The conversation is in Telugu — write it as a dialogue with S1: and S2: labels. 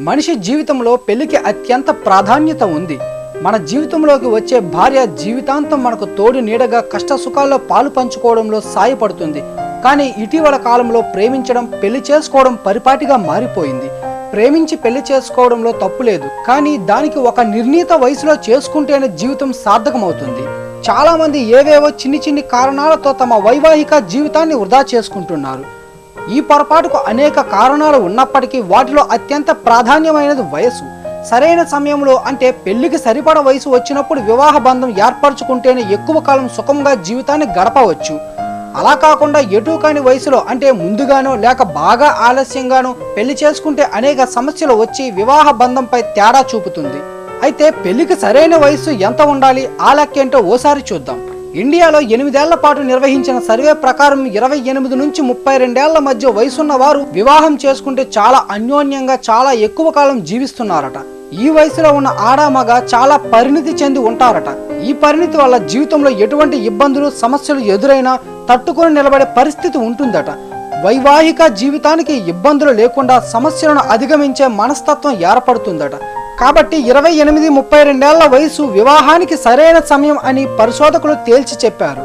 S1: మనిషి జీవితంలో పెళ్లికి అత్యంత ప్రాధాన్యత ఉంది. మన జీవితంలోకి వచ్చే భార్య జీవితాంతం మనకు తోడు నీడగా కష్ట సుఖాల్లో పాలు పంచుకోవడంలో సాయపడుతుంది. కానీ ఇటీవల కాలంలో ప్రేమించడం, పెళ్లి చేసుకోవడం పరిపాటిగా మారిపోయింది. ప్రేమించి పెళ్లి చేసుకోవడంలో తప్పు లేదు, కానీ దానికి ఒక నిర్ణీత వయసులో చేసుకుంటేనే జీవితం సార్థకమవుతుంది. చాలా మంది ఏవేవో చిన్ని కారణాలతో తమ వైవాహిక జీవితాన్ని వృధా చేసుకుంటున్నారు. ఈ పొరపాటుకు అనేక కారణాలు ఉన్నప్పటికీ వాటిలో అత్యంత ప్రాధాన్యమైనది వయసు. సరైన సమయంలో, అంటే పెళ్లికి సరిపడ వయసు వచ్చినప్పుడు వివాహ బంధం ఏర్పరచుకుంటేనే ఎక్కువ కాలం సుఖంగా జీవితాన్ని గడపవచ్చు. అలా కాకుండా ఎటు కాని వయసులో, అంటే ముందుగానో లేక బాగా ఆలస్యంగానో పెళ్లి చేసుకుంటే అనేక సమస్యలు వచ్చి వివాహ బంధంపై తేడా చూపుతుంది. అయితే పెళ్లికి సరైన వయసు ఎంత ఉండాలి, ఆ లెక్కేంటో ఓసారి చూద్దాం. ఇండియాలో 8 ఏళ్ల పాటు నిర్వహించిన సర్వే ప్రకారం 28 నుంచి 32 ఏళ్ల మధ్య వయసున్న వారు వివాహం చేసుకుంటే చాలా అన్యోన్యంగా చాలా ఎక్కువ కాలం జీవిస్తున్నారట. ఈ వయసులో ఉన్న ఆడామగ చాలా పరిణితి చెంది ఉంటారట. ఈ పరిణితి వల్ల జీవితంలో ఎటువంటి ఇబ్బందులు, సమస్యలు ఎదురైనా తట్టుకొని నిలబడే పరిస్థితి ఉంటుందట. వైవాహిక జీవితానికి ఇబ్బందులు లేకుండా సమస్యలను అధిగమించే మనస్తత్వం ఏర్పడుతుందట. కాబట్టి 28-32 ఏళ్ల వయసు వివాహానికి సరైన సమయం అని పరిశోధకులు తేల్చి చెప్పారు.